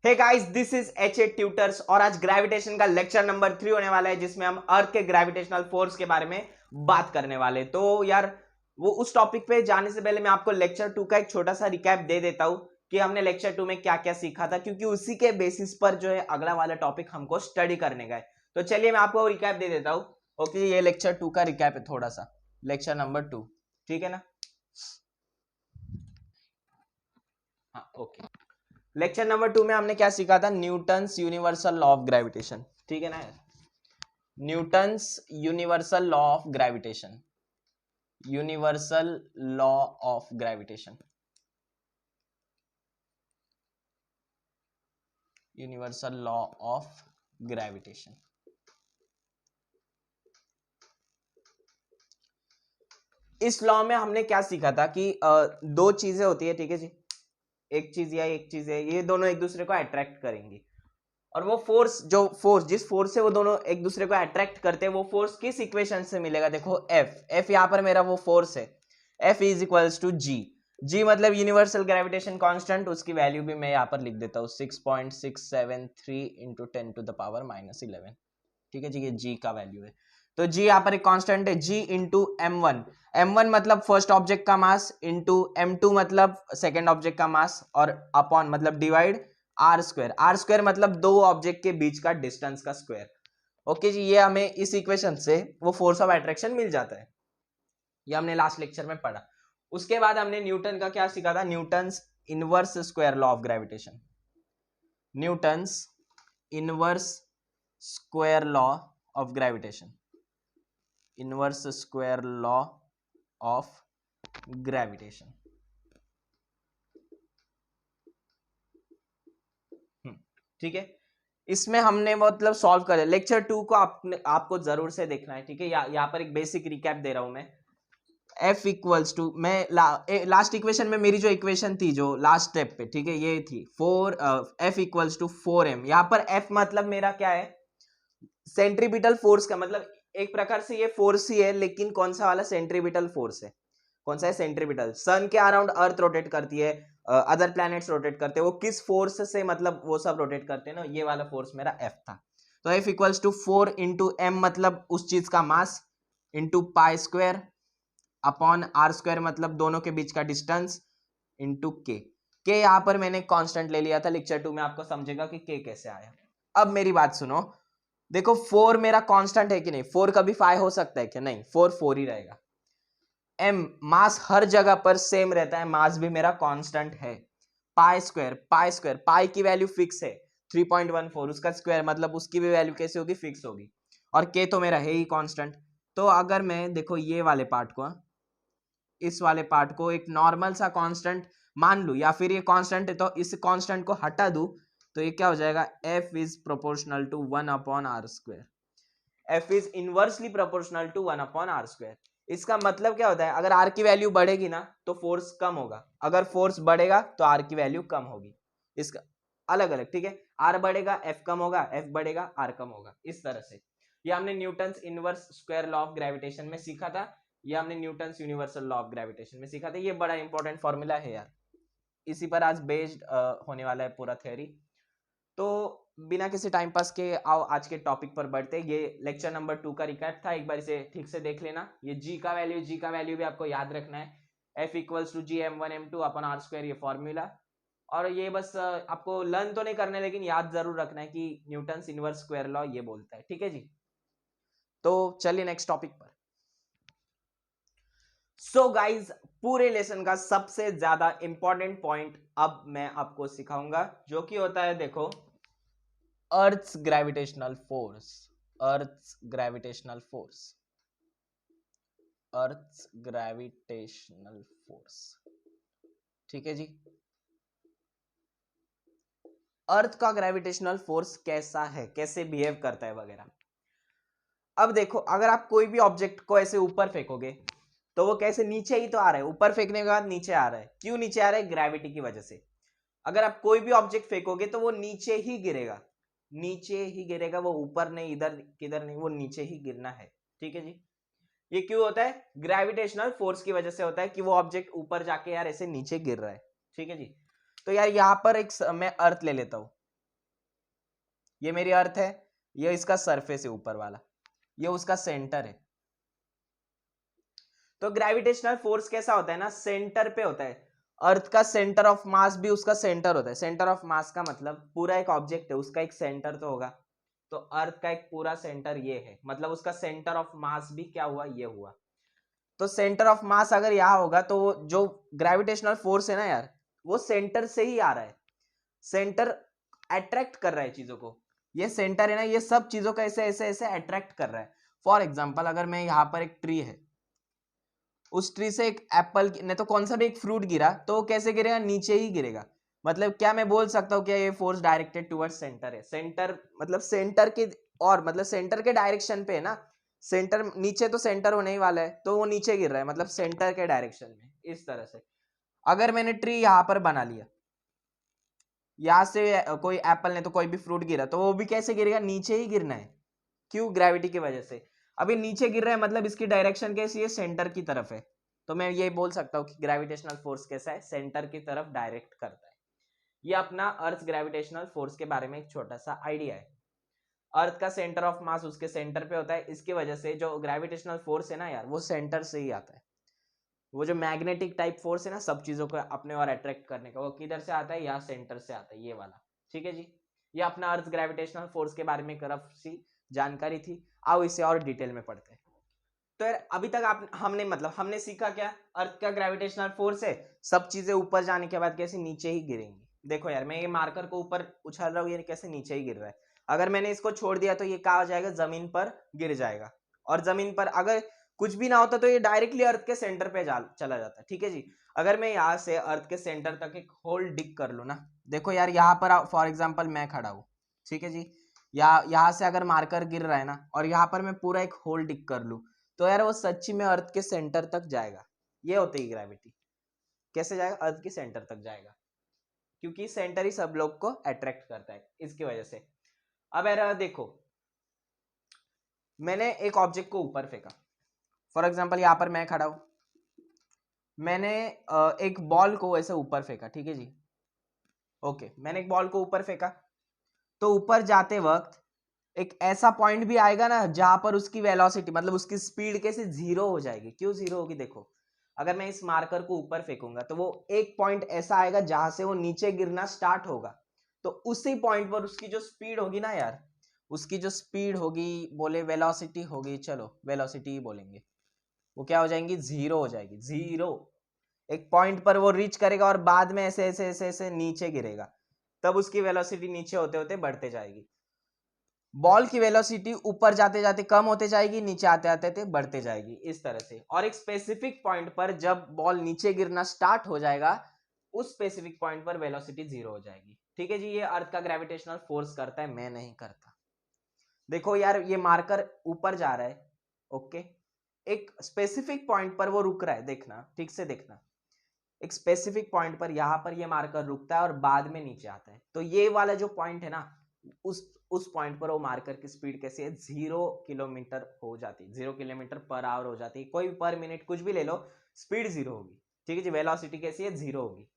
Hey guys, this is HA tutors और आज gravitation का लेक्चर नंबर 3 होने वाला है जिसमें हम अर्थ के ग्रेविटेशनल फोर्स के बारे में बात करने वाले। तो यार वो उस टॉपिक पे जाने से पहले मैं आपको लेक्चर 2 का एक छोटा सा रिकैप दे देता हूं कि हमने लेक्चर 2 में क्या क्या सीखा था, क्योंकि उसी के बेसिस पर जो है अगला वाला टॉपिक हमको स्टडी करने का है। तो चलिए मैं आपको रिकैप दे देता हूँ। ओके, ये लेक्चर 2 का रिकैप है, थोड़ा सा लेक्चर नंबर 2, ठीक है ना। हाँ ओके, लेक्चर नंबर 2 में हमने क्या सीखा था? Newton's universal law of gravitation, ठीक है ना। Newton's universal law of gravitation, universal law of gravitation, universal law of gravitation. इस लॉ में हमने क्या सीखा था कि दो चीजें होती है, ठीक है जी। एक चीज या एक चीज है, ये दोनों एक दूसरे को अट्रैक्ट करेंगी और वो फोर्स, जिस फोर्स से वो दोनों एक दूसरे को अट्रैक्ट करते हैं, वो फोर्स किस इक्वेशन से मिलेगा? देखो एफ यहाँ पर मेरा वो फोर्स है, एफ इज इक्वल्स टू जी मतलब यूनिवर्सल ग्रेविटेशन कांस्टेंट। उसकी वैल्यू भी मैं यहाँ पर लिख देता हूँ 6.673 इंटू 10⁻11। ठीक है जी, ये जी का वैल्यू है। तो जी यहाँ पर एक कांस्टेंट है, जी इंटू m1 मतलब फर्स्ट ऑब्जेक्ट का मास, इंटू m2 मतलब सेकेंड ऑब्जेक्ट का मास, और अपॉन मतलब डिवाइड आर स्क्वायर मतलब दो ऑब्जेक्ट के बीच का डिस्टेंस का स्क्वायर। ओके जी, ये हमें इस इक्वेशन से वो फोर्स ऑफ अट्रैक्शन मिल जाता है। ये हमने लास्ट लेक्चर में पढ़ा। उसके बाद हमने न्यूटन का क्या सीखा था? Newton's inverse square law of gravitation, Newton's inverse square law of gravitation, inverse square law of gravitation. ठीक है, इसमें हमने मतलब सॉल्व कर लेक्चर 2 को आपको जरूर से देखना है, ठीक है। यहाँ पर एक बेसिक रिकैप दे रहा हूं मैं। F इक्वल्स टू, मैं लास्ट इक्वेशन में मेरी जो इक्वेशन थी जो लास्ट स्टेप पे, ठीक है, ये थी F इक्वल्स टू 4m। यहाँ पर F मतलब मेरा क्या है? सेंट्रीपिटल फोर्स का मतलब एक प्रकार से ये फोर्स ही है, लेकिन कौन सा वाला सेंट्रीपिटल फोर्स है? कौन सा है? सेंट्रीपिटल। सन के अराउंड अर्थ रोटेट करती है, अदर प्लैनेट्स रोटेट करते हैं, वो किस फोर्स से मतलब वो सब रोटेट करते हैं ना, ये वाला फोर्स मेरा F था। तो F equals to 4 into m मतलब उस चीज का mass, into pi square upon are square मतलब दोनों के बीच का डिस्टेंस, इंटू के यहाँ पर मैंने कांस्टेंट ले लिया था। लेक्चर 2 में आपको समझेगा कि के कैसे आया। अब मेरी बात सुनो, देखो 4 मेरा कांस्टेंट है कि नहीं? 4 कभी 5 हो सकता है क्या? नहीं, 4 ही रहेगा। m मास हर जगह पर सेम रहता है, मास भी मेरा कांस्टेंट है। पाई की वैल्यू फिक्स है 3.14, उसका स्क्वायर मतलब उसकी भी वैल्यू कैसे होगी? फिक्स होगी। और k तो मेरा है ही कांस्टेंट। तो अगर मैं देखो ये वाले पार्ट को, इस वाले पार्ट को एक नॉर्मल सा कांस्टेंट मान लूं, या फिर ये कांस्टेंट है तो इस कांस्टेंट को हटा दूं, तो ये क्या हो जाएगा? F is proportional to 1/r²। F is inversely proportional to 1/r²। इसका मतलब क्या होता है? अगर r की वैल्यू बढ़ेगी ना तो फोर्स कम होगा, अगर फोर्स बढ़ेगा तो r की वैल्यू कम होगी। इसका अलग अलग, ठीक है। r बढ़ेगा F कम होगा, F बढ़ेगा R कम होगा, इस तरह से। ये हमने Newton's inverse square law of gravitation में सीखा था, ये हमने Newton's universal law of gravitation में सीखा था। ये बड़ा इंपॉर्टेंट फॉर्मूला है यार, इसी पर आज बेस्ड होने वाला है पूरा थ्योरी। तो बिना किसी टाइम पास के आओ आज के टॉपिक पर बढ़ते। ये लेक्चर नंबर 2 का रिकैप था, एक बार इसे ठीक से देख लेना। ये जी का वैल्यू भी आपको याद रखना है, F equals to G m1 m2 upon r², ये फॉर्मूला। और ये बस आपको लर्न तो नहीं करना है, लेकिन याद जरूर रखना है कि न्यूटन्स इनवर्स स्क्वायर लॉ ये बोलता है, ठीक है जी। तो चलिए नेक्स्ट टॉपिक पर। सो गाइज, पूरे लेसन का सबसे ज्यादा इंपॉर्टेंट पॉइंट अब मैं आपको सिखाऊंगा, जो कि होता है, देखो, earth's gravitational force. Earth's gravitational force, earth's gravitational force, ठीक है जी। अर्थ का ग्रेविटेशनल फोर्स कैसा है, कैसे बिहेव करता है वगैरह। अब देखो, अगर आप कोई भी ऑब्जेक्ट को ऐसे ऊपर फेंकोगे तो वो कैसे? नीचे ही तो आ रहा है, ऊपर फेंकने के बाद नीचे आ रहा है। क्यों नीचे आ रहा है? ग्रेविटी की वजह से। अगर आप कोई भी ऑब्जेक्ट फेंकोगे तो वो नीचे ही गिरेगा, नीचे ही गिरेगा, वो ऊपर नहीं, इधर किधर नहीं, वो नीचे ही गिरना है, ठीक है जी। ये क्यों होता है? ग्रेविटेशनल फोर्स की वजह से होता है कि वो ऑब्जेक्ट ऊपर जाके यार ऐसे नीचे गिर रहा है, ठीक है जी। तो यार यहाँ पर एक मैं अर्थ ले लेता हूं, ये मेरी अर्थ है, ये इसका सरफेस है ऊपर वाला, ये उसका सेंटर है। तो ग्रेविटेशनल फोर्स कैसा होता है ना, सेंटर पे होता है। अर्थ का सेंटर ऑफ मास भी उसका सेंटर होता है। सेंटर ऑफ मास का मतलब पूरा एक ऑब्जेक्ट है, उसका एक सेंटर तो होगा। तो अर्थ का एक पूरा सेंटर ये है, मतलब उसका सेंटर ऑफ मास भी क्या हुआ, ये हुआ। तो सेंटर ऑफ मास अगर यहाँ होगा तो जो ग्रेविटेशनल फोर्स है ना यार, वो सेंटर से ही आ रहा है। सेंटर अट्रैक्ट कर रहा है चीजों को। ये सेंटर है ना, ये सब चीजों का ऐसे ऐसे ऐसे अट्रैक्ट कर रहा है। फॉर एग्जाम्पल, अगर मैं यहाँ पर एक ट्री है, उस ट्री से एक एप्पल नहीं तो कौन सा भी एक फ्रूट गिरा, तो कैसे गिरेगा, नीचे ही गिरेगा। मतलब क्या मैं बोल सकता हूँ क्या ये फोर्स डायरेक्टेड टुवर्ड्स सेंटर है। सेंटर मतलब सेंटर के, और मतलब सेंटर के डायरेक्शन पे है ना। सेंटर नीचे तो सेंटर होने ही वाला है, तो वो नीचे गिर रहा है, मतलब सेंटर के डायरेक्शन में। इस तरह से अगर मैंने ट्री यहाँ पर बना लिया, यहाँ से कोई एप्पल नहीं तो कोई भी फ्रूट गिरा, तो वो भी कैसे गिरेगा, नीचे ही गिरना है। क्यों, ग्रेविटी की वजह से। अभी नीचे गिर रहा है, मतलब इसकी डायरेक्शन कैसी है, सेंटर की तरफ है। तो मैं ये बोल सकता हूँ कि ग्रेविटेशनल फोर्स कैसा है, सेंटर की तरफ डायरेक्ट करता है। ये अपना अर्थ ग्रेविटेशनल फोर्स के बारे में एक छोटा सा आइडिया है। अर्थ का सेंटर ऑफ मास उसके सेंटर पे होता है, इसकी वजह से जो ग्रेविटेशनल फोर्स है ना यार, वो सेंटर से ही आता है। वो जो मैग्नेटिक टाइप फोर्स है ना, सब चीजों को अपने और अट्रैक्ट करने का, वो किधर से आता है, या सेंटर से आता है, ये वाला। ठीक है जी, ये अपना अर्थ ग्रेविटेशनल फोर्स के बारे में एक रफ सी जानकारी थी। आओ इसे और डिटेल में पढ़ते हैं। तो यार अभी तक हमने सीखा क्या, अर्थ का ग्रेविटेशनल फोर्स है, सब चीजें ऊपर जाने के बाद कैसे नीचे ही गिरेंगी। देखो यार, मैं ये मार्कर को ऊपर उछाल रहा हूँ, ये कैसे नीचे ही गिर रहा है। अगर मैंने इसको छोड़ दिया तो ये क्या हो जाएगा, जमीन पर गिर जाएगा। और जमीन पर अगर कुछ भी ना होता तो ये डायरेक्टली अर्थ के सेंटर पे चला जाता है। ठीक है जी, अगर मैं यहाँ से अर्थ के सेंटर तक एक होल डिग कर लूँ ना, देखो यार यहाँ पर फॉर एग्जाम्पल मैं खड़ा हूँ, ठीक है जी, यहाँ से अगर मार्कर गिर रहा है ना, और यहाँ पर मैं पूरा एक होल डिग कर लूँ, तो यार वो सच्ची में अर्थ के सेंटर तक जाएगा। ये होती है ग्रेविटी। कैसे जाएगा, अर्थ के सेंटर तक जाएगा, क्योंकि सेंटर ही सब लोग को अट्रैक्ट करता है, इसकी वजह से। अब यार देखो, मैंने एक ऑब्जेक्ट को ऊपर फेंका, फॉर एग्जाम्पल यहाँ पर मैं खड़ा हूं, मैंने एक बॉल को ऐसे ऊपर फेंका, ठीक है जी, ओके, मैंने एक बॉल को ऊपर फेंका, तो ऊपर जाते वक्त एक ऐसा पॉइंट भी आएगा ना जहां पर उसकी वेलोसिटी मतलब उसकी स्पीड कैसे जीरो हो जाएगी। क्यों जीरो होगी, देखो अगर मैं इस मार्कर को ऊपर फेंकूंगा तो वो एक पॉइंट ऐसा आएगा जहां से वो नीचे गिरना स्टार्ट होगा, तो उसी पॉइंट पर उसकी जो स्पीड होगी ना यार, उसकी जो स्पीड होगी, बोले वेलोसिटी होगी, चलो वेलोसिटी ही बोलेंगे, वो क्या हो जाएंगी, जीरो हो जाएगी, जीरो। एक पॉइंट पर वो रीच करेगा और बाद में ऐसे ऐसे ऐसे ऐसे नीचे गिरेगा, तब उसकी वेलोसिटी नीचे होते होते बढ़ते जाएगी। बॉल की वेलोसिटी ऊपर जाते जाते कम होते जाएगी, नीचे आते आते बढ़ते जाएगी, इस तरह से। और एक स्पेसिफिक पॉइंट पर जब बॉल नीचे गिरना स्टार्ट हो जाएगा, उस स्पेसिफिक पॉइंट पर वेलोसिटी जीरो हो जाएगी। ठीक है जी, ये अर्थ का ग्रेविटेशनल फोर्स करता है, मैं नहीं करता। देखो यार, ये मार्कर ऊपर जा रहा है, ओके, एक स्पेसिफिक पॉइंट पर वो रुक रहा है, देखना ठीक से देखना, एक स्पेसिफिक पॉइंट पर यहाँ पर ये मार्कर रुकता है और बाद में नीचे आता है। तो ये वाला जो पॉइंट है ना, उस पॉइंट पर वो मार्कर की स्पीड कैसी है, 0 किलोमीटर हो जाती है, 0 किलोमीटर पर आवर हो जाती है, कोई भी पर मिनट कुछ भी ले लो, स्पीड जीरो होगी। ठीक है जी, वेलोसिटी कैसी है, जीरो होगी।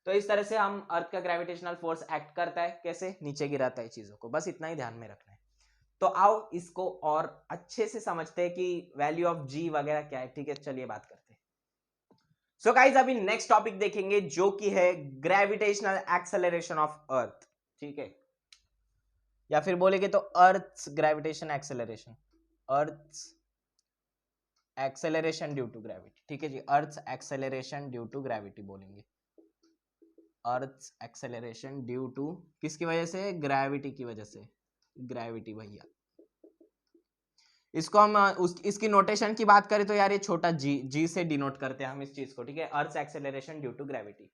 तो इस तरह से हम अर्थ का ग्रेविटेशनल फोर्स एक्ट करता है, कैसे, नीचे गिराता है चीजों को, बस इतना ही ध्यान में रखना है। तो आओ इसको और अच्छे से समझते हैं कि वैल्यू ऑफ जी वगैरह क्या है। ठीक है, चलिए बात करते हैं। सो गाइस, अभी नेक्स्ट टॉपिक देखेंगे जो कि है ग्रेविटेशनल एक्सेलरेशन ऑफ अर्थ। ठीक है, या फिर बोलेंगे तो earth gravitation acceleration, earth acceleration due to gravity. ठीक है जी, earth acceleration due to gravity बोलेंगे, अर्थ एक्सेलरेशन ड्यू टू किसकी वजह से, ग्रेविटी की वजह से, ग्रेविटी भैया। इसको हम इसकी नोटेशन की बात करें तो यार ये छोटा जी से डिनोट करते हैं हम इस चीज को। ठीक है, अर्थ एक्सेलरेशन ड्यू टू ग्रेविटी।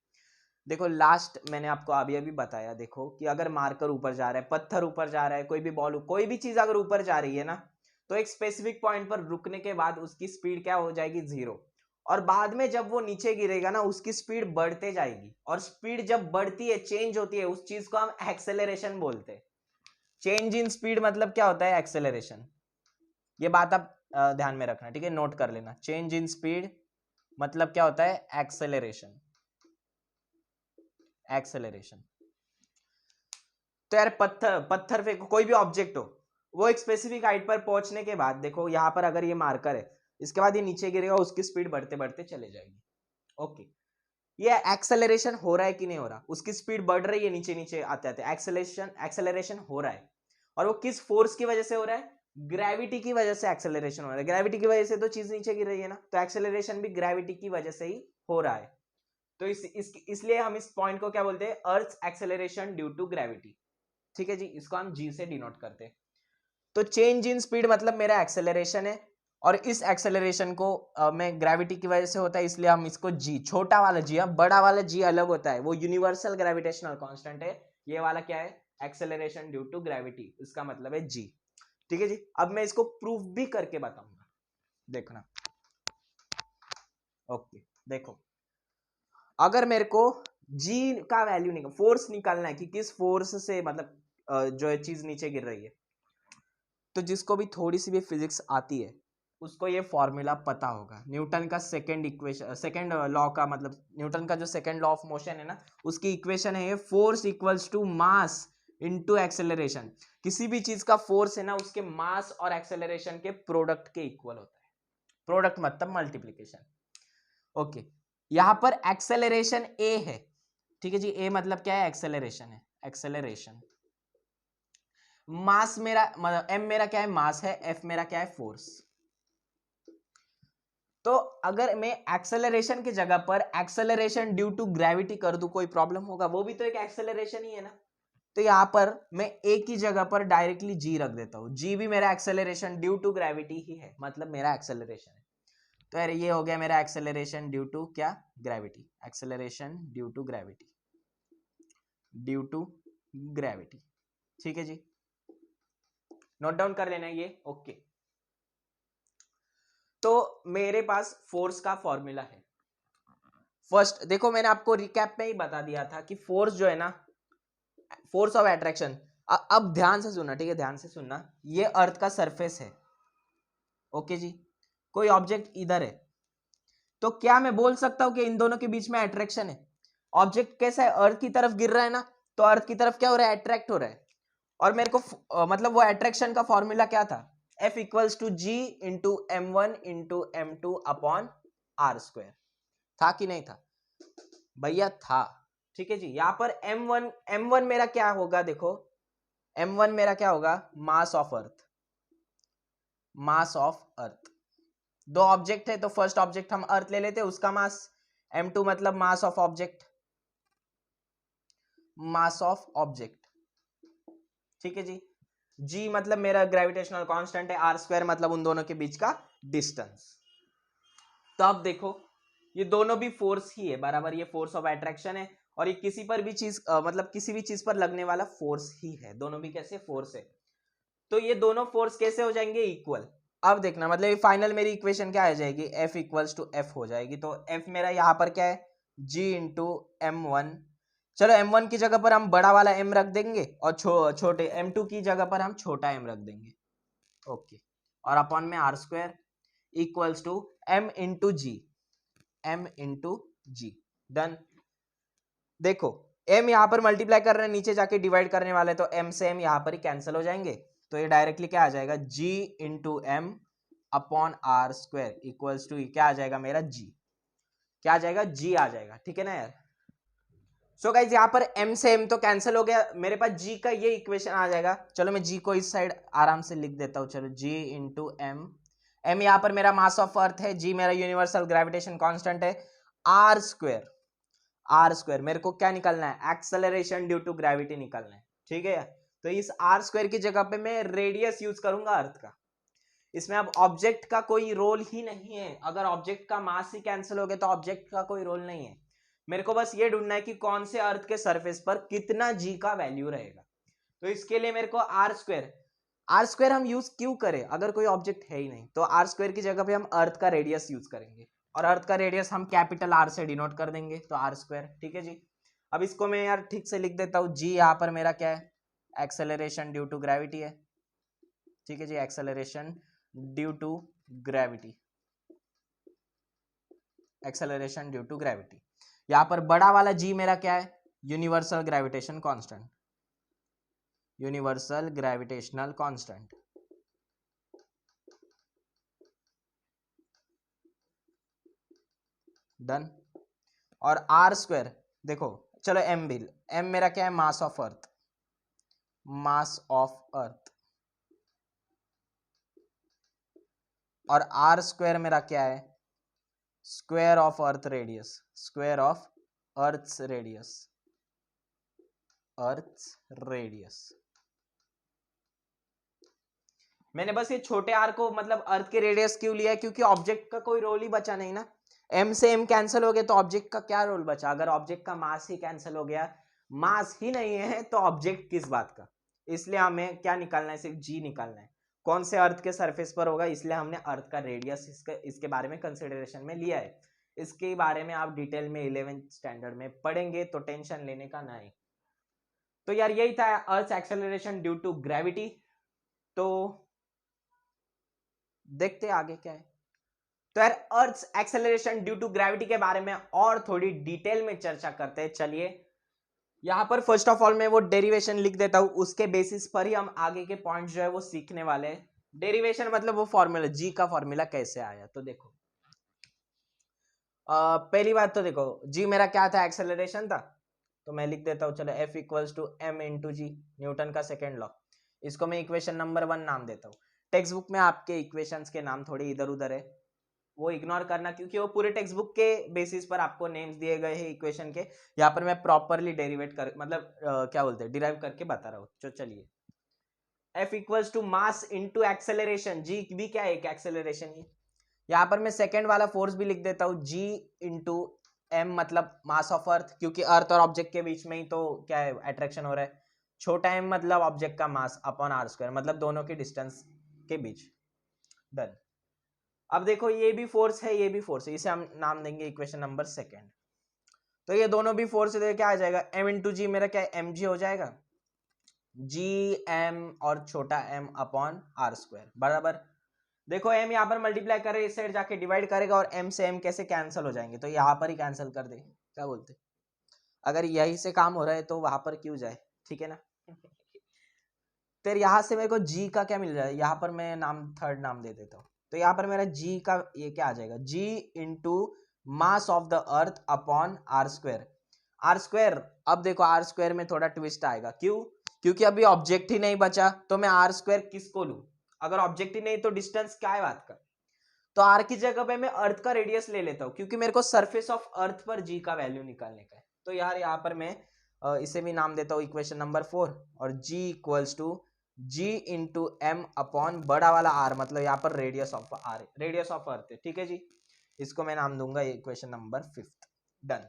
देखो लास्ट मैंने आपको अभी अभी बताया, देखो कि अगर मार्कर ऊपर जा रहा है, पत्थर ऊपर जा रहा है, कोई भी बॉल, कोई भी चीज अगर ऊपर जा रही है ना, तो एक स्पेसिफिक पॉइंट पर रुकने के बाद उसकी स्पीड क्या हो जाएगी, जीरो। और बाद में जब वो नीचे गिरेगा ना, उसकी स्पीड बढ़ते जाएगी, और स्पीड जब बढ़ती है, चेंज होती है, उस चीज को हम एक्सेलरेशन बोलते हैं। चेंज इन स्पीड मतलब क्या होता है, एक्सेलरेशन। ये बात आप ध्यान में रखना, ठीक है, नोट कर लेना। चेंज इन स्पीड मतलब क्या होता है, एक्सेलरेशन, एक्सेलरेशन। तो यार पत्थर फेंको, कोई भी ऑब्जेक्ट हो, वो एक स्पेसिफिक हाइट पर पहुंचने के बाद देखो यहाँ पर अगर ये मार्कर है, इसके बाद ये नीचे गिरेगा, उसकी स्पीड बढ़ते बढ़ते चले जाएगी। ओके, ये एक्सेलरेशन हो रहा है कि नहीं हो रहा, उसकी स्पीड बढ़ रही है नीचे नीचे आते आते, एक्सेलरेशन हो रहा है। और वो किस फोर्स की वजह से हो रहा है? ग्रेविटी की वजह से एक्सेलरेशन हो रहा है। ग्रेविटी की वजह से तो चीज नीचे गिर रही है ना, तो एक्सेलरेशन भी ग्रेविटी की वजह से ही हो रहा है। तो इसलिए हम इस पॉइंट को क्या बोलते हैं? अर्थ एक्सेलरेशन ड्यू टू ग्रेविटी। ठीक है जी, इसको हम जी से डिनोट करते हैं। तो चेंज इन स्पीड मतलब मेरा एक्सेलरेशन है, और इस एक्सेलरेशन को में ग्रेविटी की वजह से होता है, इसलिए हम इसको जी, छोटा वाला जी, बड़ा वाला जी अलग होता है, वो यूनिवर्सल ग्रेविटेशनल कांस्टेंट है। ये वाला क्या है? एक्सेलरेशन ड्यू टू ग्रेविटी, इसका मतलब है जी। ठीक है जी, अब मैं इसको प्रूफ भी करके बताऊंगा, देखना। ओके, देखो, अगर मेरे को जी का वैल्यू निकाल, फोर्स निकालना है कि किस फोर्स से मतलब जो है चीज नीचे गिर रही है, तो जिसको भी थोड़ी सी भी फिजिक्स आती है उसको ये फॉर्मूला पता होगा। न्यूटन का सेकंड इक्वेशन, सेकंड लॉ का मतलब न्यूटन का जो सेकंड लॉ ऑफ मोशन है ना, उसकी इक्वेशन है ये, force equals to mass into acceleration. किसी भी चीज का फोर्स है ना, उसके मास और एक्सेलरेशन के प्रोडक्ट के इक्वल होता है। प्रोडक्ट मतलब मल्टीप्लीकेशन। ओके, यहां पर एक्सेलरेशन ए है। ठीक है जी, ए मतलब क्या है? एक्सेलरेशन है, एक्सेलरेशन। मास मेरा मतलब एम मेरा क्या है? मास है। एफ मेरा क्या है? फोर्स। तो अगर मैं एक्सेलरेशन की जगह पर एक्सेलरेशन ड्यू टू ग्रेविटी कर दूं, कोई प्रॉब्लम होगा? वो भी तो एक एक्सेलरेशन ही है ना। तो यहां पर मैं ए की जगह पर डायरेक्टली जी रख देता हूं। जी भी मेरा एक्सेलरेशन ड्यू टू ग्रेविटी ही है, मतलब मेरा एक्सेलरेशन है। तो यार ये हो गया मेरा एक्सेलरेशन ड्यू टू क्या? Gravity. Acceleration due to gravity, due to gravity. ठीक है जी, नोट डाउन कर लेना ये। ओके, तो मेरे पास फोर्स का फॉर्मूला है। फर्स्ट देखो, मैंने आपको रिकैप में ही बता दिया था कि फोर्स जो है ना, फोर्स ऑफ अट्रैक्शन, अब ध्यान से सुनना, ठीक है, ध्यान से सुनना। ये अर्थ का सरफेस है। ओके जी, कोई ऑब्जेक्ट इधर है, तो क्या मैं बोल सकता हूं कि इन दोनों के बीच में अट्रैक्शन है? ऑब्जेक्ट कैसा है? अर्थ की तरफ गिर रहा है ना, तो अर्थ की तरफ क्या हो रहा है? अट्रैक्ट हो रहा है। और मेरे को मतलब वो अट्रैक्शन का फॉर्मूला क्या था? F equals to G into M1 into M2 upon are square. था कि नहीं था भैया? था। ठीक है जी, यहां पर M1 मेरा क्या होगा? देखो, M1 मेरा क्या होगा? Mass of earth. Mass of earth, दो ऑब्जेक्ट है तो फर्स्ट ऑब्जेक्ट हम अर्थ ले लेते हैं, उसका मास। M2 मतलब mass of object, mass of object. ठीक है जी, जी मतलब मेरा ग्रेविटेशनल कांस्टेंट है, आर स्क्वायर मतलब उन दोनों के बीच का डिस्टेंस। तो अब देखो, ये दोनों भी फोर्स ही है बराबर, ये फोर्स ऑफ अट्रैक्शन है, और ये किसी पर भी चीज मतलब किसी भी चीज पर लगने वाला फोर्स ही है। दोनों भी कैसे? फोर्स है। तो ये दोनों फोर्स कैसे हो जाएंगे? इक्वल। अब देखना, मतलब ये फाइनल मेरी इक्वेशन क्या आ जाएगी? F इक्वल्स टू एफ हो जाएगी। तो F मेरा यहाँ पर क्या है? G into M1। चलो M1 की जगह पर हम बड़ा वाला M रख देंगे, और छोटे M2 की जगह पर हम छोटा M रख देंगे। ओके, और अपॉन में R square equals to M into G, M into G. Done. देखो, M यहाँ पर मल्टीप्लाई कर रहे हैं, नीचे जाके डिवाइड करने वाले, तो M से M यहाँ पर ही कैंसिल हो जाएंगे। तो ये डायरेक्टली क्या आ जाएगा? G into M upon are square equals to क्या आ जाएगा मेरा? G। क्या आ जाएगा? G आ जाएगा। ठीक है ना यार। सो गाइज, यहाँ पर M से M तो कैंसिल हो गया, मेरे पास G का ये इक्वेशन आ जाएगा। चलो मैं G को इस साइड आराम से लिख देता हूँ। चलो, G इंटू एम, M यहाँ पर मेरा मास ऑफ अर्थ है, G मेरा यूनिवर्सल ग्रेविटेशन कांस्टेंट है, आर स्क्वायर। आर स्क्वायर मेरे को क्या निकालना है? एक्सेलरेशन ड्यू टू ग्रेविटी निकालना है। ठीक है, तो इस आर स्क्वायर की जगह पे मैं रेडियस यूज करूंगा अर्थ का। इसमें अब ऑब्जेक्ट का कोई रोल ही नहीं है। अगर ऑब्जेक्ट का मास ही कैंसिल हो गया तो ऑब्जेक्ट का कोई रोल नहीं है। मेरे को बस ये ढूंढना है कि कौन से अर्थ के सरफेस पर कितना जी का वैल्यू रहेगा। तो इसके लिए मेरे को आर स्क्वायर, आर स्क्वायर हम यूज क्यों करें? अगर कोई ऑब्जेक्ट है ही नहीं, तो आर स्क्वायर की जगह पे हम अर्थ का रेडियस यूज करेंगे, और अर्थ का रेडियस हम कैपिटल आर से डिनोट कर देंगे, तो आर स्क्वायर। ठीक है जी, अब इसको मैं यार ठीक से लिख देता हूँ। जी यहाँ पर मेरा क्या है? एक्सेलरेशन ड्यू टू ग्रेविटी है। ठीक है जी, acceleration due to gravity, acceleration due to gravity. यहाँ पर बड़ा वाला जी मेरा क्या है? Universal gravitation constant. Universal gravitational constant. Done. और आर स्क्वायर देखो, चलो एम भी, एम मेरा क्या है, mass of earth, mass of earth. और आर स्क्वायर मेरा क्या है, square of earth radius, square of earth radius, earth radius. मैंने बस ये छोटे आर को मतलब अर्थ के रेडियस क्यों लिया है, क्योंकि ऑब्जेक्ट का कोई रोल ही बचा नहीं ना। एम से एम कैंसिल हो गया तो ऑब्जेक्ट का क्या रोल बचा, अगर ऑब्जेक्ट का मास ही कैंसिल हो गया, मास ही नहीं है तो ऑब्जेक्ट किस बात का। इसलिए हमें क्या निकालना है, सिर्फ जी निकालना है, कौन से अर्थ के सरफेस पर होगा, इसलिए हमने अर्थ का रेडियस इसके बारे में कंसिडरेशन में लिया है। इसके बारे में आप डिटेल में 11th स्टैंडर्ड में पढ़ेंगे, तो टेंशन लेने का नहीं। तो यार यही था अर्थ एक्सेलरेशन ड्यू टू ग्रेविटी। तो देखते आगे क्या है। तो यार अर्थ एक्सेलरेशन ड्यू टू ग्रेविटी के बारे में और थोड़ी डिटेल में चर्चा करते हैं। चलिए यहां पर फर्स्ट ऑफ ऑल मैं वो डेरिवेशन लिख देता हूं, उसके बेसिस पर ही हम आगे के पॉइंट जो है वो सीखने वाले हैं। डेरिवेशन मतलब वो फॉर्मूला, जी का फॉर्मूला कैसे आया। तो देखो पहली बात तो देखो, जी मेरा क्या था, एक्सेलरेशन था, तो मैं लिख देता हूं, चलो F equals to M into G, Newton का सेकेंड लॉ। इसको मैं इक्वेशन नंबर 1 नाम देता हूँ। टेक्स्ट बुक में आपके इक्वेशंस के नाम थोड़े इधर उधर है, वो इग्नोर करना, क्योंकि वो पूरे टेक्स्ट बुक के बेसिस पर आपको नेम्स दिए गए हैं इक्वेशन के। यहाँ पर मैं प्रॉपरली डेरिवेट कर मतलब क्या बोलते हैं, डिराइव करके बता रहा हूँ। तो चलिए F equals to mass into acceleration, g भी क्या है, एक एक्सेलरेशन ही। यहाँ पर मैं सेकेंड वाला फोर्स भी लिख देता हूँ, जी इंटू एम मतलब मास ऑफ अर्थ, क्योंकि अर्थ और ऑब्जेक्ट के बीच में ही तो क्या है, अट्रैक्शन हो रहा है। छोटा एम मतलब ऑब्जेक्ट का मास अपॉन आर स्क्वायर, मतलब दोनों के डिस्टेंस के बीच। डन। अब देखो ये भी फोर्स है, ये भी फोर्स है, इसे हम नाम देंगे इक्वेशन नंबर सेकेंड। तो ये दोनों भी फोर्स है, क्या आ जाएगा, एम इंटू जी मेरा क्या है, एम जी हो जाएगा, जी एम और छोटा एम अपॉन आर स्क्वायर बराबर। देखो एम यहाँ पर मल्टीप्लाई करे, इस साइड जाके डिवाइड करेगा, और एम से एम कैसे कैंसिल हो जाएंगे, तो यहाँ पर ही कैंसिल कर दे, क्या बोलते, अगर यही से काम हो रहा है तो वहां पर क्यों जाए, ठीक है ना। फिर यहाँ से मेरे को जी का क्या मिल जाए, यहाँ पर मैं नाम थर्ड नाम दे देता हूँ। तो यहाँ पर मेरा जी का ये क्या आ जाएगा, G into mass of the earth upon are square. R square, अब देखो आर स्क्वायर में थोड़ा ट्विस्ट आएगा, क्यों, क्योंकि अभी ऑब्जेक्ट ही नहीं बचा, तो मैं आर स्क्वायर किसको लूं, अगर ऑब्जेक्ट ही नहीं तो डिस्टेंस क्या है बात का। तो आर की जगह पे मैं अर्थ का रेडियस ले लेता हूँ, क्योंकि मेरे को सरफेस ऑफ अर्थ पर जी का वैल्यू निकालने का है। तो यार यहाँ पर मैं इसे भी नाम देता हूँ इक्वेशन नंबर 4, और g equals to G into M upon बड़ा वाला आर, मतलब यहाँ पर radius of r, radius of earth है, ठीक है जी। इसको मैं नाम दूंगा इक्वेशन नंबर 5। डन।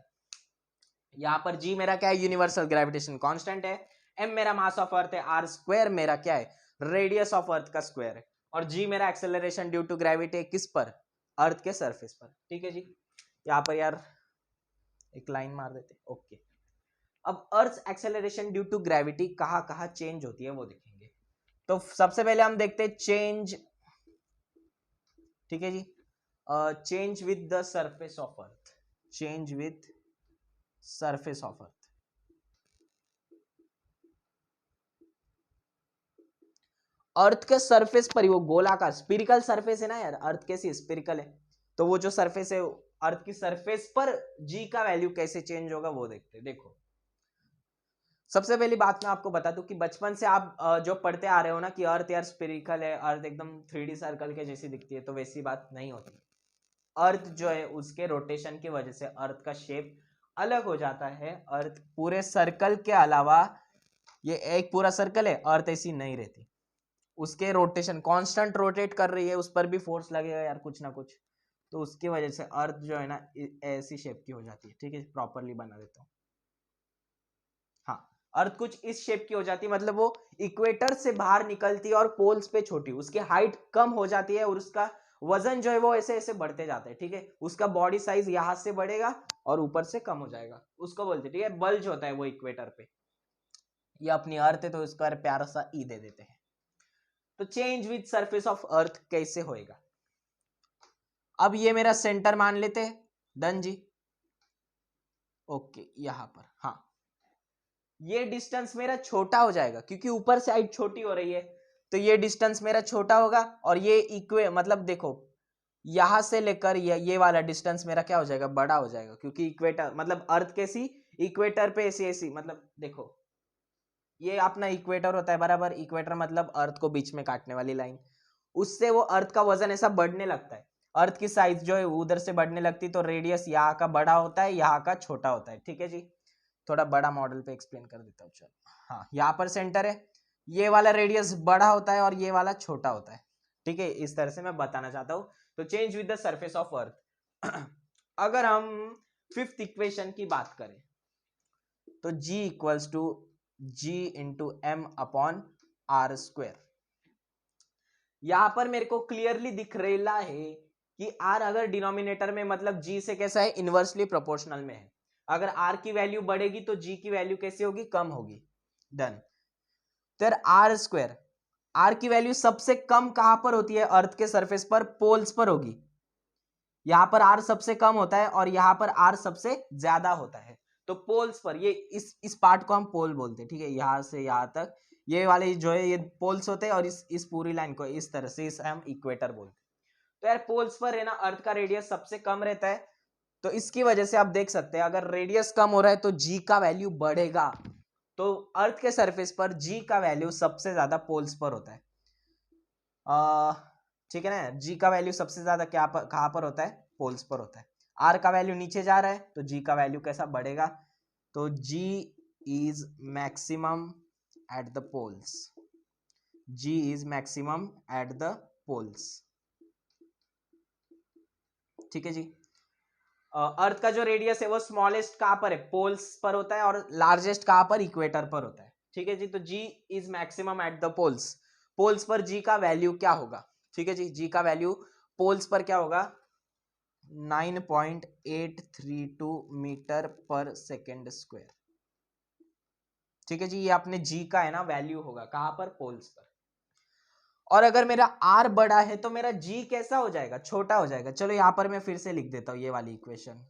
यहाँ पर जी मेरा क्या है, यूनिवर्सल ग्रेविटेशन कांस्टेंट है, एम मेरा मास ऑफ अर्थ है, आर स्क्वायर मेरा क्या है, रेडियस ऑफ अर्थ का स्क्वायर है, और जी मेरा एक्सेलरेशन ड्यू टू ग्रेविटी किस पर, अर्थ के सरफेस पर, ठीक है जी। यहाँ पर यार एक लाइन मार देते, ओके। अब अर्थ एक्सेलरेशन ड्यू टू ग्रेविटी कहाँ कहाँ चेंज होती है वो देखेंगे। तो सबसे पहले हम देखते हैं चेंज, ठीक है जी, change with the surface of earth, change with surface of earth. Earth के सरफेस पर ही, वो गोलाकार स्पिरिकल सरफेस है ना यार, अर्थ कैसी स्पिरिकल है, तो वो जो सरफेस है अर्थ की सरफेस पर जी का वैल्यू कैसे चेंज होगा वो देखते हैं। देखो सबसे पहली बात मैं आपको बता दूं कि बचपन से आप जो पढ़ते आ रहे हो ना कि अर्थ यार स्पिरिकल है, अर्थ एकदम 3D सर्कल के जैसी दिखती है, तो वैसी बात नहीं होती। अर्थ जो है उसके रोटेशन की वजह से अर्थ का शेप अलग हो जाता है। अर्थ पूरे सर्कल के अलावा, ये एक पूरा सर्कल है, अर्थ ऐसी नहीं रहती, उसके रोटेशन कांस्टेंट रोटेट कर रही है, उस पर भी फोर्स लगेगा यार कुछ ना कुछ, तो उसकी वजह से अर्थ जो है ना ऐसी शेप की हो जाती है, ठीक है, प्रॉपरली बना देता हूँ। हाँ, अर्थ कुछ इस शेप की हो जाती है, मतलब वो इक्वेटर से बाहर निकलती है और पोल्स पे छोटी, उसकी हाइट कम हो जाती है, और उसका वजन जो है वो ऐसे ऐसे बढ़ते जाता है, ठीक है, उसका बॉडी साइज यहां से बढ़ेगा और ऊपर से कम हो जाएगा, उसको बोलते हैं, ठीक है, बल्ज होता है वो इक्वेटर पे। ये अपनी अर्थ है तो इसका प्यारा सा ई दे देते हैं। तो चेंज विद सरफेस ऑफ अर्थ कैसे होएगा, अब ये मेरा सेंटर मान लेते हैं, डन जी, ओके। यहां पर हाँ, ये डिस्टेंस मेरा छोटा हो जाएगा क्योंकि ऊपर से हाइट छोटी हो रही है, तो ये डिस्टेंस मेरा छोटा होगा और ये मतलब देखो यहां से लेकर ये वाला डिस्टेंस मेरा क्या हो जाएगा, बड़ा हो जाएगा, क्योंकि इक्वेटर मतलब अर्थ कैसी, इक्वेटर पे ऐसी ऐसी, मतलब देखो ये अपना इक्वेटर होता है बराबर, इक्वेटर मतलब अर्थ को बीच में काटने वाली लाइन, उससे वो अर्थ का वजन ऐसा बढ़ने लगता है, अर्थ की साइज जो है उधर से बढ़ने लगती, तो रेडियस यहाँ का बड़ा होता है, यहाँ का छोटा होता है। ठीक है जी, थोड़ा बड़ा मॉडल पे एक्सप्लेन कर देता हूँ। चलो हाँ, यहाँ पर सेंटर है, ये वाला रेडियस बड़ा होता है और ये वाला छोटा होता है। ठीक है, इस तरह से मैं बताना चाहता हूँ। तो change with the surface of earth. अगर हम फिफ्थ इक्वेशन की बात करें तो G equals to G into M upon R square. यहां पर मेरे को क्लियरली दिख रहा है कि R अगर डिनोमिनेटर में मतलब G से कैसा है, इनवर्सली प्रोपोर्शनल में है। अगर R की वैल्यू बढ़ेगी तो G की वैल्यू कैसे होगी, कम होगी। डन। तो आर स्क्वायर, आर की वैल्यू सबसे कम कहां पर होती है, अर्थ के सरफेस पर, पोल्स पर होगी। यहां पर आर सबसे कम होता है और यहां पर आर सबसे ज्यादा होता है, तो पोल्स पर, ये इस पार्ट को हम पोल बोलते हैं। ठीक है, यहां से यहां तक ये वाले जो है ये पोल्स होते हैं और इस पूरी लाइन को इस तरह से इस हम इक्वेटर बोलते हैं। तो यार पोल्स पर है ना, अर्थ का रेडियस सबसे कम रहता है, तो इसकी वजह से आप देख सकते हैं अगर रेडियस कम हो रहा है तो जी का वैल्यू बढ़ेगा। तो अर्थ के सरफेस पर जी का वैल्यू सबसे ज्यादा पोल्स पर होता है। ठीक है ना, जी का वैल्यू सबसे ज्यादा कहां पर होता है, पोल्स पर होता है। आर का वैल्यू नीचे जा रहा है तो जी का वैल्यू कैसा बढ़ेगा, तो g is maximum at the poles, g is maximum at the poles. ठीक है जी, अर्थ का जो रेडियस है वो स्मॉलेस्ट कहां पर है, पोल्स पर होता है, और लार्जेस्ट कहां पर, इक्वेटर पर होता है। ठीक है जी, तो g is maximum at the poles, poles पर जी का वैल्यू क्या होगा। ठीक है जी, जी का वैल्यू पोल्स पर क्या होगा, 9.832 मीटर पर सेकेंड स्क्वायर। ठीक है जी, ये अपने जी का है ना वैल्यू होगा, कहां पर, पोल्स पर। और अगर मेरा आर बड़ा है तो मेरा जी कैसा हो जाएगा, छोटा हो जाएगा। चलो यहां पर मैं फिर से लिख देता हूं ये वाली इक्वेशन।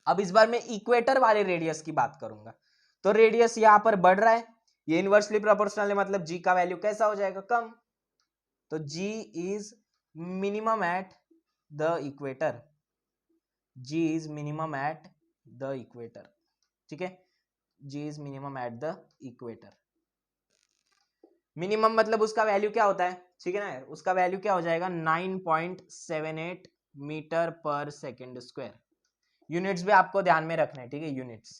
अब इस बार मैं इक्वेटर वाले रेडियस की बात करूंगा, तो रेडियस यहां पर बढ़ रहा है, ये इनवर्सली प्रोपोर्शनल है, मतलब जी का वैल्यू कैसा हो जाएगा, कम। तो g is minimum at the equator, g is minimum at the equator. ठीक है, g is minimum at the equator. Minimum मतलब उसका वैल्यू क्या होता है, ठीक है ना, उसका वैल्यू क्या हो जाएगा, 9.78 मीटर पर सेकेंड स्क्वायर। यूनिट्स भी आपको ध्यान में रखना है। ठीक है, यूनिट्स।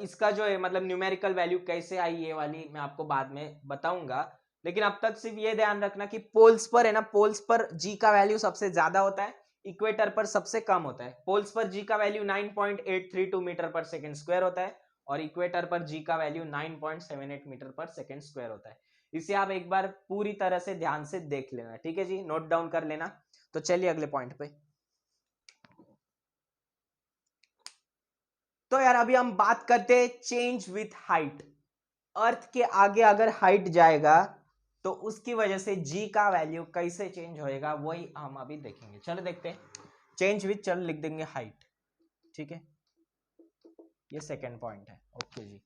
इसका जो है मतलब न्यूमेरिकल वैल्यू कैसे आई ये वाली मैं आपको बाद में बताऊंगा, लेकिन अब तक सिर्फ ये ध्यान रखना कि पोल्स पर है ना, पोल्स पर जी का वैल्यू सबसे ज्यादा होता है, इक्वेटर पर सबसे कम होता है। पोल्स पर जी का वैल्यू 9.832 मीटर पर सेकेंड स्क्वायर होता है और इक्वेटर पर जी का वैल्यू 9.78 मीटर पर सेकेंड स्क्वायर होता है। इसे आप एक बार पूरी तरह से ध्यान से देख लेना। ठीक है जी, नोट डाउन कर लेना। तो चलिए अगले पॉइंट पे। तो यार अभी हम बात करते हैं चेंज विथ हाइट। अर्थ के आगे अगर हाइट जाएगा तो उसकी वजह से जी का वैल्यू कैसे चेंज होएगा वही हम अभी देखेंगे। चलो देखते हैं। चेंज विथ, चलो लिख देंगे हाइट। ठीक है, ये सेकंड पॉइंट है। ओके जी,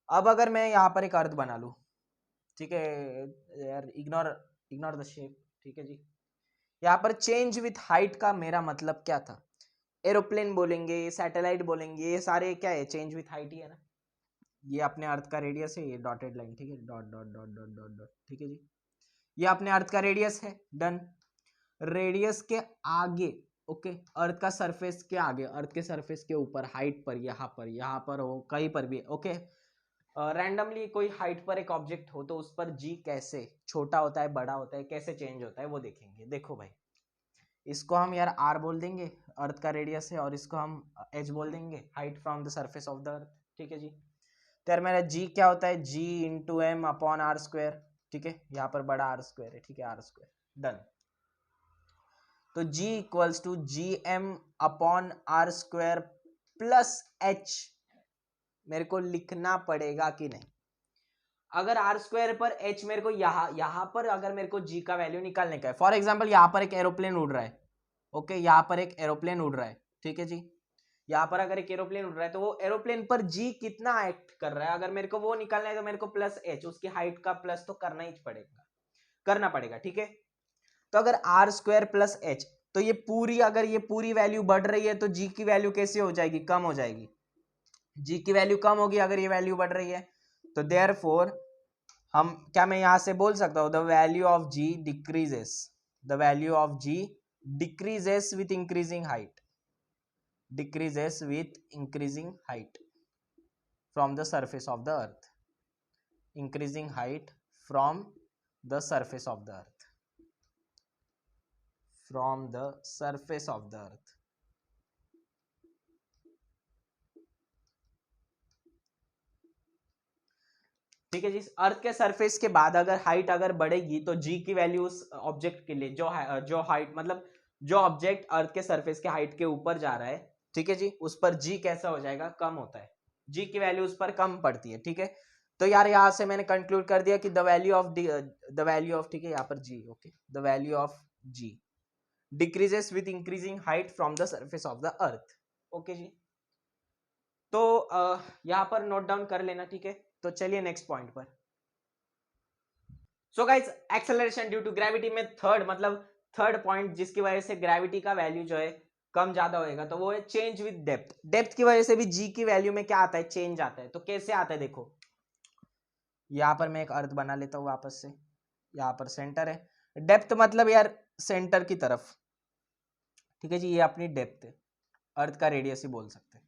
अब अगर मैं यहाँ पर एक अर्थ बना लूं, ठीक है यार, इग्नोर इग्नोर द शेप। ठीक है जी, यहाँ पर चेंज विथ हाइट का मेरा मतलब क्या था, एरोप्लेन बोलेंगे, सैटेलाइट बोलेंगे, ये सारे क्या है, चेंज विथ हाइट ही है ना। ये अपने अर्थ का रेडियस है, ये डॉटेड लाइन। ठीक है, dot dot dot dot dot dot. ठीक है जी, ये अपने अर्थ का रेडियस है। डन। रेडियस के आगे, ओके, अर्थ का सरफेस के आगे, अर्थ के सरफेस के ऊपर, हाइट पर, यहाँ पर हो, कहीं पर भी, ओके, रैंडमली कोई हाइट पर एक ऑब्जेक्ट हो तो उस पर जी कैसे छोटा होता है, बड़ा होता है, कैसे चेंज होता है वो देखेंगे। देखो भाई, इसको हम यार आर बोल देंगे, अर्थ का रेडियस है, और इसको हम एच बोल देंगे, height from the surface of the अर्थ। ठीक है जी, तो यार मेरा जी क्या होता है, जी into M upon are square. ठीक है, यहाँ पर बड़ा आर स्क्वायर है। ठीक है, आर स्क्वायर। डन। तो g equals to G m upon are square plus h मेरे को लिखना पड़ेगा कि नहीं। अगर आर स्क्वायर पर एच मेरे को यहां पर अगर मेरे को जी का वैल्यू निकालने का है, फॉर एग्जाम्पल यहाँ पर एक एरोप्लेन उड़ रहा है, ओके, यहाँ पर एक एरोप्लेन उड़ रहा है। ठीक है जी, यहाँ पर अगर एक एरोप्लेन उड़ रहा है तो वो एरोप्लेन पर जी कितना एक्ट कर रहा है, अगर मेरे को वो निकालना है तो मेरे को प्लस एच, उसकी हाइट का प्लस तो करना ही पड़ेगा, करना पड़ेगा, ठीक है। तो अगर आर स्क्वायर प्लस एच, तो ये पूरी, अगर ये पूरी वैल्यू बढ़ रही है तो जी की वैल्यू कैसे हो जाएगी, कम हो जाएगी, जी की वैल्यू कम होगी अगर ये वैल्यू बढ़ रही है। तो देयरफॉर हम क्या, मैं यहां से बोल सकता हूं the value of ji decreases, the value of ji decreases with increasing height, decreases with increasing height from the surface of the earth, increasing height from the surface of the earth, from the surface of the earth। ठीक है जी, अर्थ के surface के बाद अगर height अगर बढ़ेगी तो जी की वैल्यू उस ऑब्जेक्ट के लिए जो हाइट, मतलब जो ऑब्जेक्ट अर्थ के सरफेस के हाइट के ऊपर जा रहा है, ठीक है जी, उस पर जी कैसा हो जाएगा, कम होता है, जी की वैल्यू उस पर कम पड़ती है, ठीक है। तो यार यहाँ से मैंने कंक्लूड कर दिया कि द वैल्यू ऑफ, ठीक है, यहाँ पर g, okay, the value of ji decreases with increasing height from the surface of the earth, okay g. तो यहाँ पर नोट डाउन कर लेना, ठीक है। तो चलिए नेक्स्ट पॉइंट पर। So guys, acceleration due to gravity में थर्ड पॉइंट जिसकी वजह से ग्रेविटी का वैल्यू जो है कम ज्यादा होएगा, तो वो है चेंज विद डेप्थ। डेप्थ की वजह से भी जी की वैल्यू में क्या आता है, चेंज आता है। तो कैसे आता है, देखो यहां पर मैं एक अर्थ बना लेता हूं वापस से, यहां पर सेंटर है, डेप्थ मतलब यार सेंटर की तरफ, ठीक है जी, ये अपनी डेप्थ है, अर्थ का रेडियस ही बोल सकते हैं।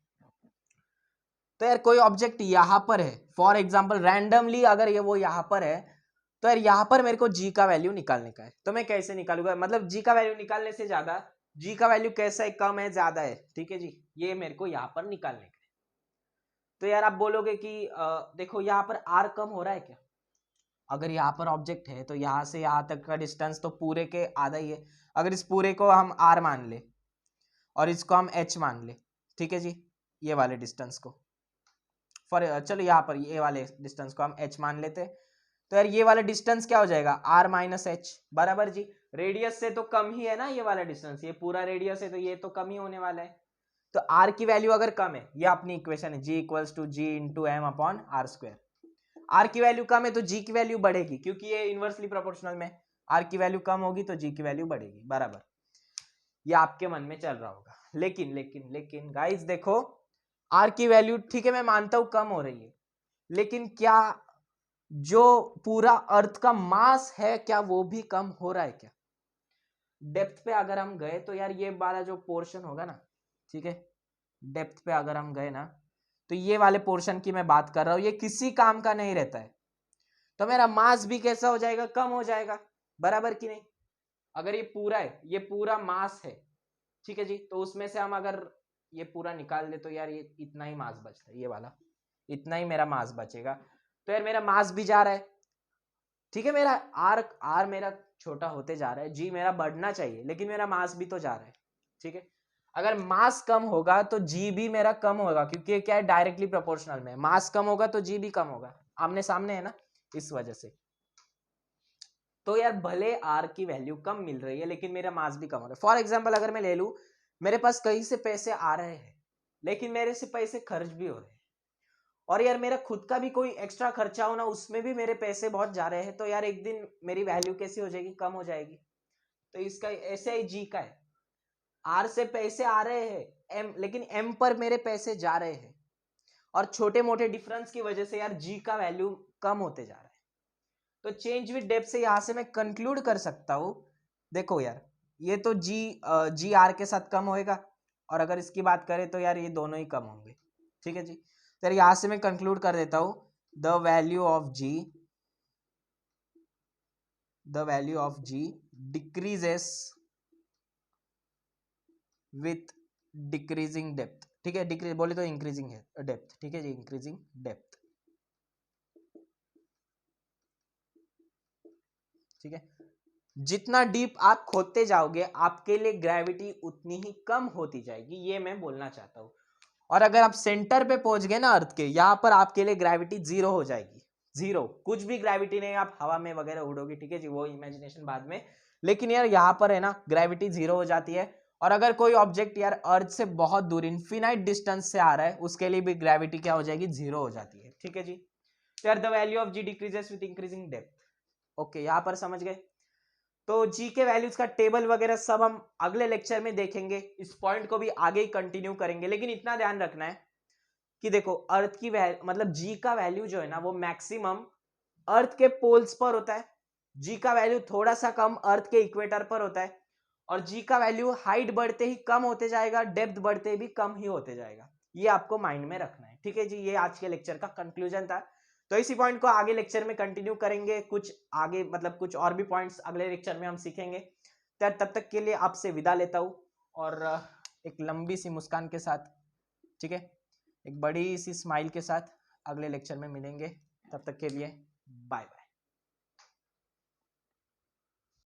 तो यार कोई ऑब्जेक्ट यहां पर है, फॉर एग्जाम्पल रैंडमली अगर ये वो यहां पर है, तो यार यहाँ पर मेरे को जी का वैल्यू निकालने का है। तो मैं कैसे निकालूंगा, मतलब जी का वैल्यू निकालने से ज्यादा जी का वैल्यू कैसा है, कम है ज्यादा है, ठीक है जी, ये मेरे को यहाँ पर निकालने का है। तो यार आप बोलोगे कि देखो यहाँ पर आर कम हो रहा है क्या, अगर यहाँ पर ऑब्जेक्ट है तो यहाँ से यहाँ तक का डिस्टेंस तो पूरे के आधा ही है। अगर इस पूरे को हम आर मान ले और इसको हम एच मान ले, ठीक है जी, ये वाले डिस्टेंस को चलो यहाँ पर ये वाले डिस्टेंस को हम एच मान लेते, तो यार ये वाला डिस्टेंस क्या हो जाएगा, आर माइनस एच, बराबर जी, रेडियस से तो कम ही है ना ये वाला डिस्टेंस, ये पूरा रेडियस है तो ये तो कम ही होने वाला है। तो आर की वैल्यू अगर कम है, ये अपनी इक्वेशन है, जी equals to G into M upon are square. Are की वैल्यू कम है तो जी की वैल्यू बढ़ेगी, क्योंकि ये इनवर्सली प्रोपोर्शनल में, आर की वैल्यू कम होगी तो जी की वैल्यू बढ़ेगी, बराबर। ये आपके मन में चल रहा होगा, लेकिन लेकिन लेकिन गाइस देखो, आर की वैल्यू ठीक है मैं मानता हूं कम हो रही है, लेकिन क्या जो पूरा अर्थ का मास है क्या वो भी कम हो रहा है क्या। डेप्थ पे अगर हम गए तो यार ये वाला जो पोर्शन होगा ना, ठीक है, डेप्थ पे अगर हम गए ना, तो ये वाले पोर्शन की मैं बात कर रहा हूं, ये किसी काम का नहीं रहता है, तो मेरा मास भी कैसा हो जाएगा, कम हो जाएगा, बराबर कि नहीं। अगर ये पूरा है, ये पूरा मास है, ठीक है जी, तो उसमें से हम अगर ये पूरा निकाल दे तो यार ये इतना ही मास बचता है, ये वाला इतना ही मेरा मास बचेगा। तो यार मेरा मास भी जा रहा है, ठीक है, मेरा आर मेरा छोटा होते जा रहा है, जी मेरा बढ़ना चाहिए, लेकिन मेरा मास भी तो जा रहा है, ठीक है। अगर मास कम होगा तो जी भी मेरा कम होगा, क्योंकि क्या है, डायरेक्टली प्रोपोर्शनल में, मास कम होगा तो जी भी कम होगा, आमने सामने है ना, इस वजह से। तो यार भले आर की वैल्यू कम मिल रही है लेकिन मेरा मास भी कम हो रहा है। फॉर एग्जाम्पल अगर मैं ले लूं, मेरे पास कहीं से पैसे आ रहे हैं लेकिन मेरे से पैसे खर्च भी हो रहे हैं, और यार मेरा खुद का भी कोई एक्स्ट्रा खर्चा हो ना, उसमें भी मेरे पैसे बहुत जा रहे हैं, तो यार एक दिन मेरी वैल्यू कैसी हो जाएगी, कम हो जाएगी। तो इसका ऐसे ही जी का है, आर से पैसे आ रहे हैं एम, लेकिन एम पर मेरे पैसे जा रहे हैं, और छोटे मोटे डिफरेंस की वजह से यार जी का वैल्यू कम होते जा रहा है। तो चेंज विद डेप्थ से यहां से मैं कंक्लूड कर सकता हूं, देखो यार ये तो जी आर के साथ कम होएगा, और अगर इसकी बात करें तो यार ये दोनों ही कम होंगे, ठीक है जी। तो यहां से मैं कंक्लूड कर देता हूं, the value of ji decreases with decreasing depth, ठीक है, डिक्रीज बोले तो इंक्रीजिंग है डेप्थ, ठीक है जी, इंक्रीजिंग डेप्थ, ठीक है। जितना डीप आप खोदते जाओगे आपके लिए ग्रेविटी उतनी ही कम होती जाएगी, ये मैं बोलना चाहता हूं। और अगर आप सेंटर पे पहुंच गए ना अर्थ के, यहां पर आपके लिए ग्रेविटी जीरो हो जाएगी, जीरो, कुछ भी ग्रेविटी नहीं, आप हवा में वगैरह उड़ोगे, ठीक है जी, वो इमेजिनेशन बाद में। लेकिन यार यहाँ पर है ना ग्रेविटी जीरो हो जाती है, और अगर कोई ऑब्जेक्ट यार अर्थ से बहुत दूर इनफिनाइट डिस्टेंस से आ रहा है उसके लिए भी ग्रेविटी क्या हो जाएगी, जीरो हो जाती है। ठीक है जी। तो यार the value of ji decreases with increasing depth. Okay, यहां पर समझ गए। तो जी के वैल्यूज का टेबल वगैरह सब हम अगले लेक्चर में देखेंगे, इस पॉइंट को भी आगे ही कंटिन्यू करेंगे। लेकिन इतना ध्यान रखना है कि देखो अर्थ की मतलब जी का वैल्यू जो है ना वो मैक्सिमम अर्थ के पोल्स पर होता है, जी का वैल्यू थोड़ा सा कम अर्थ के इक्वेटर पर होता है, और जी का वैल्यू हाइट बढ़ते ही कम होते जाएगा, डेप्थ बढ़ते भी कम ही होते जाएगा। ये आपको माइंड में रखना है। ठीक है जी, ये आज के लेक्चर का कंक्लूजन था। तो इसी पॉइंट को आगे लेक्चर में कंटिन्यू करेंगे, कुछ आगे मतलब कुछ और भी पॉइंट्स अगले लेक्चर में हम सीखेंगे। तो तब तक के लिए आपसे विदा लेता हूँ, और एक लंबी सी मुस्कान के साथ, ठीक है, एक बड़ी सी स्माइल के साथ अगले लेक्चर में मिलेंगे। तब तक के लिए बाय बाय।